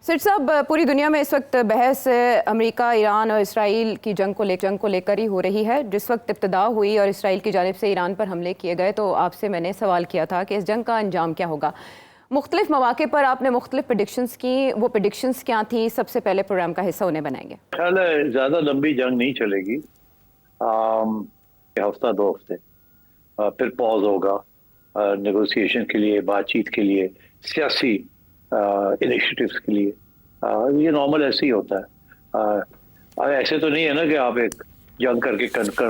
सिर साहब, पूरी दुनिया में इस वक्त बहस अमेरिका, ईरान और इसराइल की जंग को लेकर ही हो रही है। जिस वक्त इब्तिदा हुई और इसराइल की जानिब से ईरान पर हमले किए गए तो आपसे मैंने सवाल किया था कि इस जंग का अंजाम क्या होगा। मुख्तलिफ मौके पर आपने मुख्तलिफ प्रेडिक्शंस की, वो प्रेडिक्शंस क्या थी? सबसे पहले प्रोग्राम का हिस्सा उन्हें बनाएंगे। ख्याल है ज्यादा लंबी जंग नहीं चलेगी, हफ्ता 2 हफ्ते, फिर पॉज होगा नेगोशिएशन के लिए, बातचीत के लिए, सियासी इनिशिएटिव्स के लिए। ये नॉर्मल ऐसे ही होता है। ऐसे तो नहीं है ना कि आप एक जंग करके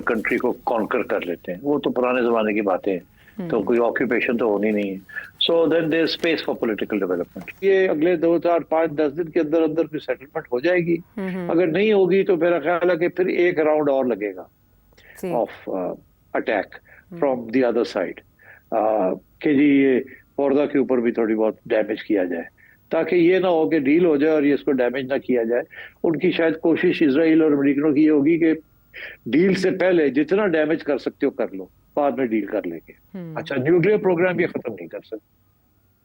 कंट्री को कॉन्कर कर लेते हैं, वो तो पुराने जमाने की बातें हैं। तो कोई ऑक्यूपेशन तो होनी नहीं है। So then there space for political development. ये अगले 2, 4, 5, 10 दिन के अंदर अंदर फिर सेटलमेंट हो जाएगी। अगर नहीं होगी तो मेरा ख्याल है कि फिर एक राउंड और लगेगा of attack from the other side, कि जी ये पौधा के ऊपर भी थोड़ी बहुत डैमेज किया जाए, ताकि ये ना हो कि डील हो जाए और ये इसको डैमेज ना किया जाए। उनकी शायद कोशिश इजराइल और अमेरिकनों की ये होगी कि डील से पहले जितना डैमेज कर सकते हो कर लो, बाद में डील कर लेंगे। अच्छा, न्यूक्लियर प्रोग्राम ये खत्म नहीं कर सकते।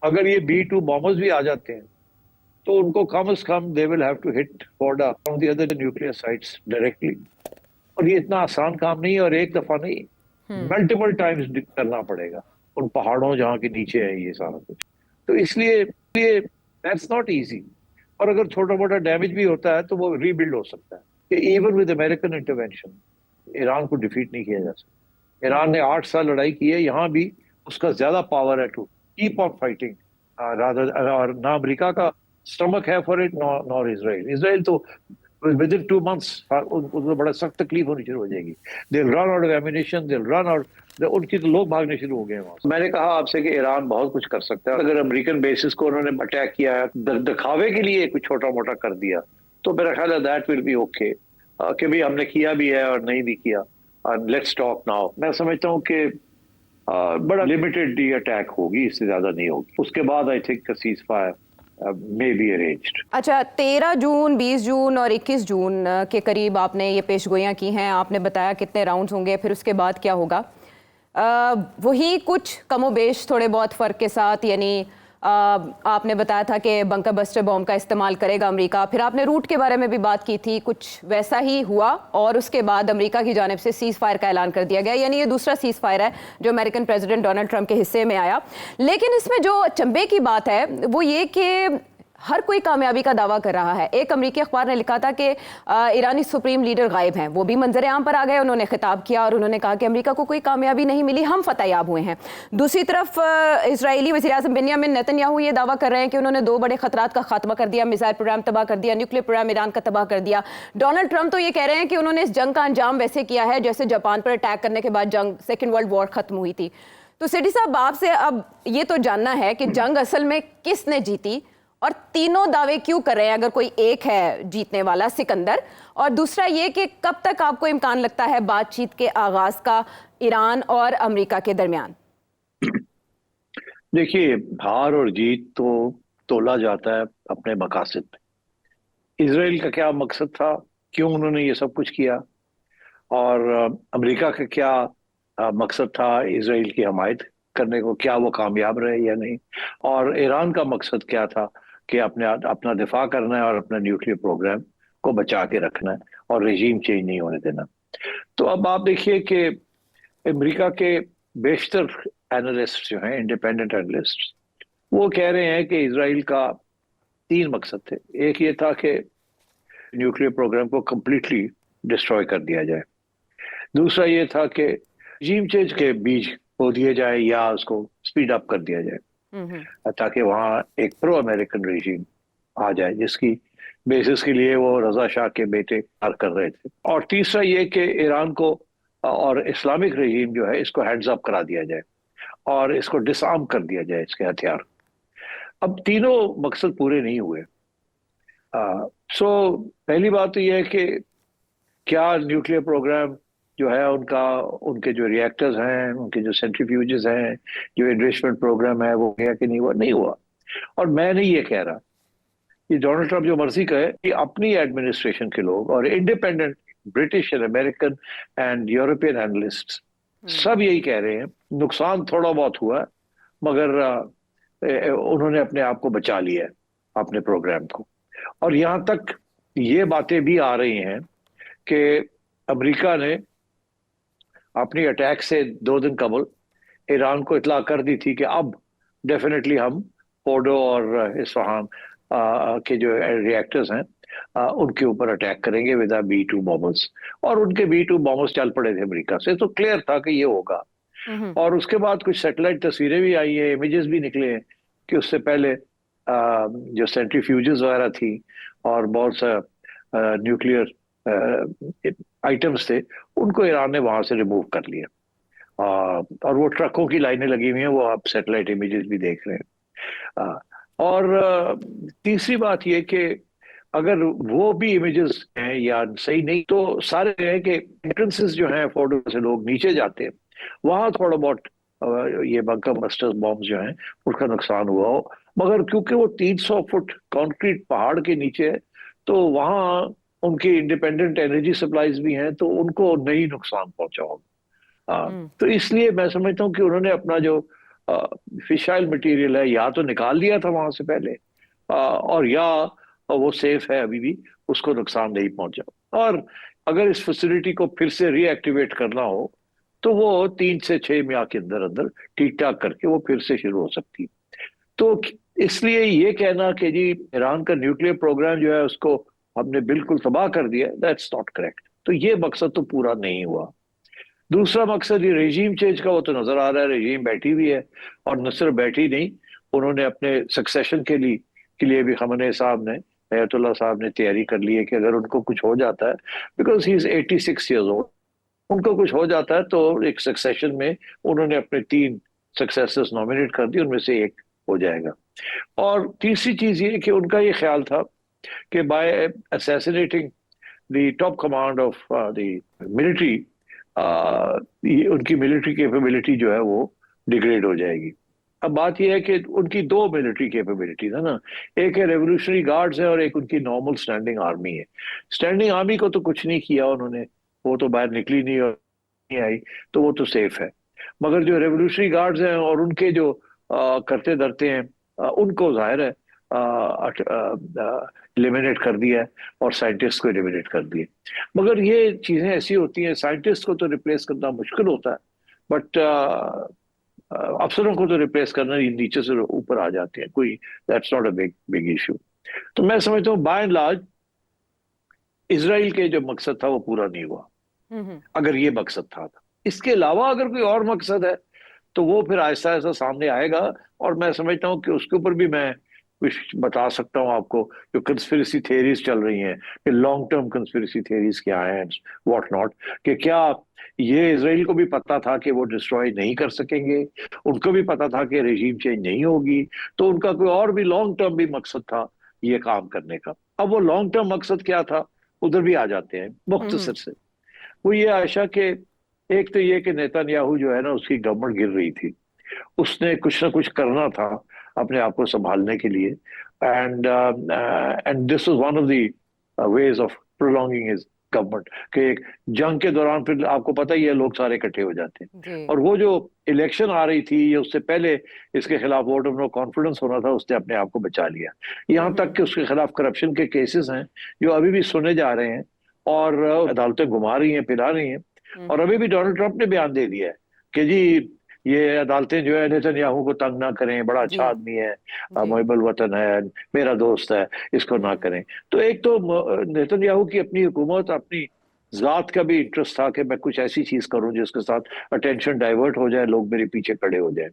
अगर ये B2 बॉम्बर्स भी आ जाते हैं तो उनको कम से कम they will have to hit Fordow from the other nuclear sites directly. और ये इतना आसान काम नहीं है, और एक दफा नहीं, मल्टीपल टाइम्स करना पड़ेगा उन पहाड़ों जहाँ के नीचे है ये सारा कुछ। तो इसलिए दैट्स नॉट इजी। और अगर छोटा मोटा डैमेज भी होता है तो वो रीबिल्ड हो सकता है। कि even with American intervention Iran को डिफीट नहीं किया जा सकता। ईरान ने 8 साल लड़ाई की है, यहाँ भी उसका ज्यादा पावर है to keep on fighting rather. और ना अमेरिका का स्टमक है for it, nor Israel. Israel तो विद इन 2 months उनको बड़ा सख्त तकलीफ होनी शुरू हो जाएगी। They will run out of ammunition, they will run out, उनकी तो लोग भागने शुरू हो गए वहां। मैंने कहा आपसे कि ईरान बहुत कुछ कर सकता है। अगर अमेरिकन बेसिस को उन्होंने अटैक किया है, दिखावे के लिए कुछ छोटा मोटा कर दिया, तो मेरा ख्याल है दैट विल बी ओके, कि भाई हमने किया भी है और नहीं भी किया, लेट्स टॉक नाउ। मैं समझता हूँ कि बड़ा लिमिटेड ये अटैक होगी, इससे ज्यादा नहीं होगी। उसके बाद I think cease fire may be arranged। अच्छा, 13 जून, 20 जून और 21 जून के करीब आपने ये पेशगोइयाँ की हैं। आपने बताया कितने राउंड्स होंगे, फिर उसके बाद क्या होगा। वही कुछ कमोबेश थोड़े बहुत फ़र्क के साथ, यानी आपने बताया था कि बंकर बस्टर बॉम्ब का इस्तेमाल करेगा अमेरिका। फिर आपने रूट के बारे में भी बात की थी, कुछ वैसा ही हुआ और उसके बाद अमेरिका की जानिब से सीज़ फायर का ऐलान कर दिया गया। यानी ये दूसरा सीज़ फायर है जो अमेरिकन प्रेसिडेंट डोनाल्ड ट्रंप के हिस्से में आया। लेकिन इसमें जो चंबे की बात है वो ये कि हर कोई कामयाबी का दावा कर रहा है। एक अमेरिकी अखबार ने लिखा था कि ईरानी सुप्रीम लीडर गायब हैं, वो भी मंजर आम पर आ गए। उन्होंने खिताब किया और उन्होंने कहा कि अमेरिका को कोई कामयाबी नहीं मिली, हम फतेहयाब हुए हैं। दूसरी तरफ इजरायली वज़ीर-ए-आज़म बेंयामिन नेतन्याहू ये दावा कर रहे हैं कि उन्होंने 2 बड़े खतरात का खात्मा कर दिया, मिसाइल प्रोग्राम तबाह कर दिया, न्यूक्लियर प्रोग्राम ईरान का तबाह कर दिया। डोनाल्ड ट्रंप तो ये कह रहे हैं कि उन्होंने इस जंग का अंजाम वैसे किया है जैसे जापान पर अटैक करने के बाद जंग, सेकेंड वर्ल्ड वॉर खत्म हुई थी। तो सिटी साहब, आपसे अब ये तो जानना है कि जंग असल में किसने जीती और तीनों दावे क्यों कर रहे हैं? अगर कोई एक है जीतने वाला, सिकंदर, और दूसरा ये कि कब तक आपको इम्कान लगता है बातचीत के आगाज का ईरान और अमेरिका के दरमियान? देखिए, हार और जीत तो तोला जाता है अपने मकासद पे। इजराइल का क्या मकसद था, क्यों उन्होंने ये सब कुछ किया, और अमेरिका का क्या मकसद था इजराइल की हमायत करने को, क्या वो कामयाब रहे या नहीं, और ईरान का मकसद क्या था कि अपना दिफा करना है और अपना न्यूक्लियर प्रोग्राम को बचा के रखना है और रेजीम चेंज नहीं होने देना। तो अब आप देखिए कि अमेरिका के बेशतर एनालिस्ट जो हैं, इंडिपेंडेंट एनालिस्ट, वो कह रहे हैं कि इजराइल का 3 मकसद थे। एक ये था कि न्यूक्लियर प्रोग्राम को कंप्लीटली डिस्ट्रॉय कर दिया जाए। दूसरा ये था कि रेजीम चेंज के बीज बो दिए जाए या उसको स्पीड अप कर दिया जाए, ताकि वहाँ एक प्रो अमेरिकन रेजीम आ जाए जिसकी बेसिस के लिए वो रजा शाह के बेटे कार्य कर रहे थे। और तीसरा ये कि ईरान को और इस्लामिक रेजीम जो है इसको हेड्स अप करा दिया जाए और इसको डिसआर्म कर दिया जाए, इसके हथियार। अब तीनों मकसद पूरे नहीं हुए। सो पहली बात तो यह है कि क्या न्यूक्लियर प्रोग्राम जो है उनका, उनके जो रिएक्टर्स हैं, उनके जो सेंट्रीफ्यूजेस हैं, जो एनरिचमेंट प्रोग्राम है, वो गया कि नहीं हुआ? नहीं हुआ। और मैं नहीं ये कह रहा, ये डोनाल्ड ट्रंप जो मर्जी कहे, कि अपनी एडमिनिस्ट्रेशन के लोग और independent British and American and European analyst सब यही कह रहे हैं, नुकसान थोड़ा बहुत हुआ मगर उन्होंने अपने आप को बचा लिया है, अपने प्रोग्राम को। और यहाँ तक ये बातें भी आ रही हैं कि अमेरिका ने अपनी अटैक से 2 दिन कबल ईरान को इतला कर दी थी कि अब डेफिनेटली हम फोर्डो और इस्फहान के जो रिएक्टर्स हैं उनके ऊपर अटैक करेंगे विद B-2 बॉम्बर्स। और उनके B-2 बॉम्बर्स चल पड़े थे अमेरिका से, तो क्लियर था कि ये होगा। और उसके बाद कुछ सैटेलाइट तस्वीरें भी आई है, इमेजेस भी निकले हैं कि उससे पहले जो सेंट्रीफ्यूजेस वगैरह थी और बहुत सा न्यूक्लियर आइटम्स थे, उनको ईरान ने वहां से रिमूव कर लिया। और वो ट्रकों की लाइनें लगी हुई हैं, वो आप सैटेलाइट इमेजेस भी देख रहे हैं। और तीसरी बात ये कि अगर वो भी इमेजेस हैं या सही नहीं, तो सारे हैं कि एंट्रेंसेस जो हैं फोर्डो से लोग नीचे जाते हैं, वहां थोड़ा बहुत ये बंकर बस्टर्स बॉम्ब जो हैं उसका नुकसान हुआ हो। मगर क्योंकि वो 300 फुट कंक्रीट पहाड़ के नीचे है, तो वहां उनकी इंडिपेंडेंट एनर्जी सप्लाईज भी हैं, तो उनको नहीं नुकसान पहुंचा होगा। तो इसलिए मैं समझता हूँ कि उन्होंने अपना जो फिशाइल मटेरियल है या तो निकाल लिया था वहां से पहले, और या वो सेफ है अभी भी, उसको नुकसान नहीं पहुंचा। और अगर इस फैसिलिटी को फिर से रीएक्टिवेट करना हो तो वो 3 से 6 माह के अंदर अंदर ठीक ठाक करके वो फिर से शुरू हो सकती है। तो इसलिए ये कहना कि जी ईरान का न्यूक्लियर प्रोग्राम जो है उसको हमने बिल्कुल तबाह कर दिया, दैट्स नॉट करेक्ट। तो ये मकसद तो पूरा नहीं हुआ। दूसरा मकसद ये रेजीम चेंज का, वो तो नजर आ रहा है, रेजीम बैठी हुई है। और न सिर्फ बैठी नहीं, उन्होंने अपने सक्सेशन के लिए भी खamenei साहब ने, अयतुल्ला साहब ने तैयारी कर ली है कि अगर उनको कुछ हो जाता है, because he is 86 years old, उनको कुछ हो जाता है तो एक सक्सेशन में उन्होंने अपने 3 सक्सेसर्स नॉमिनेट कर दिए, उनमें से एक हो जाएगा। और तीसरी चीज ये कि उनका ये ख्याल था कि by assassinating the top command of the military, उनकी मिलिट्री कैपेबिलिटी जो है वो डिग्रेड हो जाएगी। अब बात यह है कि उनकी 2 मिलिट्री कैपेबिलिटीज है ना, एक है रेवोल्यूशनरी गार्ड्स है और एक उनकी नॉर्मल स्टैंडिंग आर्मी है। स्टैंडिंग आर्मी को तो कुछ नहीं किया उन्होंने, वो तो बाहर निकली नहीं और नहीं आई, तो वो तो सेफ है। मगर जो रेवोल्यूशनरी गार्ड्स हैं और उनके जो करते धरते हैं, उनको जाहिर है एलिमिनेट कर दिया है और साइंटिस्ट को एलिमिनेट कर दिया। मगर ये चीजें ऐसी होती हैं, साइंटिस्ट को तो रिप्लेस करना मुश्किल होता है, बट अफसरों को तो रिप्लेस करना नीचे से ऊपर आ जाते हैं, कोई that's not a big big issue. तो मैं समझता हूँ बाय एंड लार्ज इसराइल के जो मकसद था वो पूरा नहीं हुआ, अगर ये मकसद था। इसके अलावा अगर कोई और मकसद है तो वो फिर आहिस्ता आहिस्ता सामने आएगा। और मैं समझता हूँ कि उसके ऊपर भी मैं कुछ बता सकता हूँ आपको, जो कंस्पिरेसी थेरीज चल रही हैं, कि लॉन्ग टर्म कंस्पिरेसी थेरीज क्या हैं, व्हाट नॉट, कि क्या ये इसराइल को भी पता था कि वो डिस्ट्रॉय नहीं कर सकेंगे, उनको भी पता था कि रेजीम चेंज नहीं होगी, तो उनका कोई और भी लॉन्ग टर्म भी मकसद था ये काम करने का। अब वो लॉन्ग टर्म मकसद क्या था, उधर भी आ जाते हैं मुख्तसर से। वो ये आशा कि एक तो ये कि नेतन्याहू जो है ना, उसकी गवर्नमेंट गिर रही थी, उसने कुछ ना कुछ करना था अपने आप को संभालने के लिए। And this was one of the ways of prolonging his government, कि एक जंग के दौरान फिर आपको पता ही है लोग सारे इकट्ठे हो जाते हैं। और वो जो इलेक्शन आ रही थी, या उससे पहले इसके खिलाफ वोट ऑफ नो कॉन्फिडेंस होना था, उसने अपने आप को बचा लिया। यहाँ तक कि उसके खिलाफ करप्शन के केसेस हैं जो अभी भी सुने जा रहे हैं, और अदालतें घुमा रही हैं, पिला रही हैं। और अभी भी डोनाल्ड ट्रंप ने बयान दे दिया है कि जी ये अदालतें जो है नेतन्याहू को तंग ना करें, बड़ा अच्छा आदमी है, मुहिब्बुल वतन है, मेरा दोस्त है, इसको ना करें। तो एक तो नेतन्याहू की अपनी हुकूमत, अपनी जात का भी इंटरेस्ट था कि मैं कुछ ऐसी चीज करूं जिसके साथ अटेंशन डाइवर्ट हो जाए, लोग मेरे पीछे खड़े हो जाए।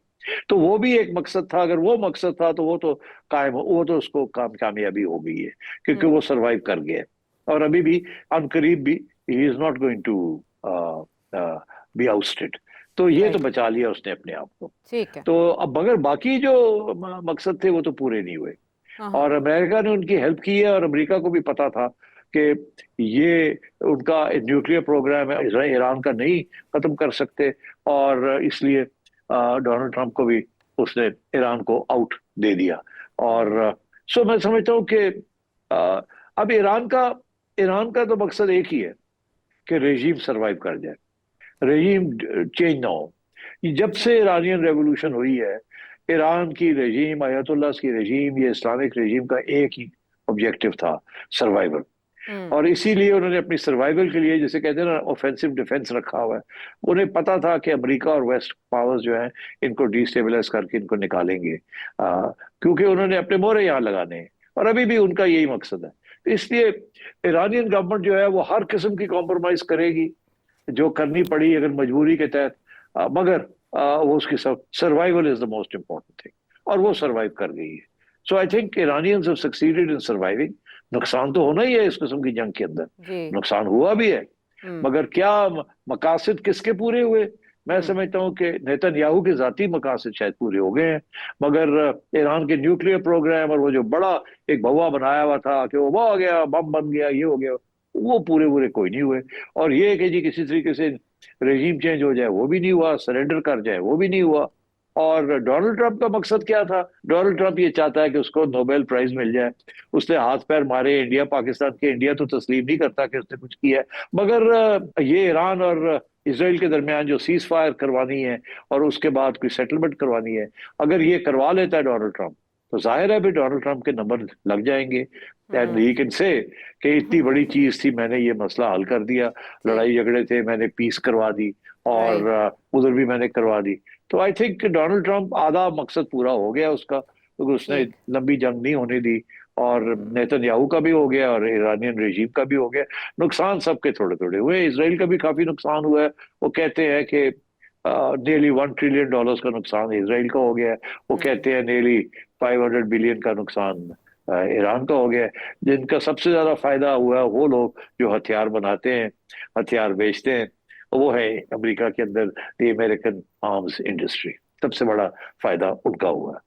तो वो भी एक मकसद था। अगर वो मकसद था तो वो तो कायम, वो तो उसको कामयाबी हो गई है, क्योंकि वो सरवाइव कर गया। और अभी भी अनकरीब भी he is not going to be ousted. तो ये तो बचा लिया उसने अपने आप को। ठीक है। तो अब मगर बाकी जो मकसद थे वो तो पूरे नहीं हुए। और अमेरिका ने उनकी हेल्प की है, और अमेरिका को भी पता था कि ये उनका न्यूक्लियर प्रोग्राम है, ईरान का नहीं खत्म कर सकते, और इसलिए डोनाल्ड ट्रंप को भी उसने ईरान को आउट दे दिया। और सो मैं समझता हूँ कि अब ईरान का तो मकसद एक ही है कि रेजीम सरवाइव कर जाए, रेजीम चेंज ना हो। जब से ईरानियन रेवोल्यूशन हुई है, ईरान की रेजीम, अयतुल्लाह की रेजीम, ये इस्लामिक रेजीम का एक ही ऑब्जेक्टिव था, सर्वाइवल। और इसीलिए उन्होंने अपनी सर्वाइवल के लिए, जैसे कहते हैं ना, ऑफेंसिव डिफेंस रखा हुआ है। उन्हें पता था कि अमेरिका और वेस्ट पावर्स जो है इनको डिस्टेबलाइज करके इनको निकालेंगे, क्योंकि उन्होंने अपने मोहरे यहाँ लगाने हैं, और अभी भी उनका यही मकसद है। तो इसलिए ईरानियन गवर्नमेंट जो है वो हर किस्म की कॉम्प्रोमाइज करेगी, जो करनी पड़ी अगर मजबूरी के तहत, मगर वो उसकी survival is the most important thing, और वो सर्वाइव कर गई है। So I think Iranians have succeeded in surviving. नुकसान तो होना ही है इस किस्म की जंग के अंदर, जी। नुकसान हुआ भी है, मगर क्या मकासद किसके पूरे हुए? मैं समझता हूं कि नेतन्याहू के जाती मकासद शायद पूरे हो गए हैं, मगर ईरान के न्यूक्लियर प्रोग्राम और वो जो बड़ा एक भवा बनाया हुआ था कि वो हो गया, बम बन गया, ये हो गया, वो पूरे पूरे कोई नहीं हुए। और ये कि जी किसी तरीके से रेजिम चेंज हो जाए वो भी नहीं हुआ, सरेंडर कर जाए वो भी नहीं हुआ। और डोनाल्ड ट्रंप का मकसद क्या था? डोनाल्ड ट्रंप ये चाहता है कि उसको नोबेल प्राइज मिल जाए। उसने हाथ पैर मारे इंडिया पाकिस्तान के, इंडिया तो तस्लीम नहीं करता कि उसने कुछ किया है, मगर ये ईरान और इसराइल के दरमियान जो सीज फायर करवानी है और उसके बाद कोई सेटलमेंट करवानी है, अगर ये करवा लेता है डोनाल्ड ट्रंप, तो जाहिर है भी डोनाल्ड ट्रंप के नंबर लग जाएंगे। एंड ही कैन से कि इतनी बड़ी चीज थी, मैंने ये मसला हल कर दिया, लड़ाई झगड़े थे, मैंने पीस करवा दी, और उधर भी मैंने करवा दी। तो आई थिंक डोनाल्ड ट्रंप आधा मकसद पूरा हो गया उसका, क्योंकि उसने लंबी जंग नहीं होने दी, और नेतन्याहू का भी हो गया और ईरानियन रेजिम का भी हो गया। नुकसान सबके थोड़े थोड़े हुए, इसराइल का भी काफी नुकसान हुआ है। वो कहते हैं कि नियरली $1 ट्रिलियन का नुकसान इसराइल का हो गया है। वो कहते हैं नियरली 500 बिलियन का नुकसान ईरान का हो गया है। जिनका सबसे ज्यादा फायदा हुआ है वो लोग जो हथियार बनाते हैं, हथियार बेचते हैं, वो है अमेरिका के अंदर द अमेरिकन आर्म्स इंडस्ट्री। सबसे बड़ा फायदा उनका हुआ है।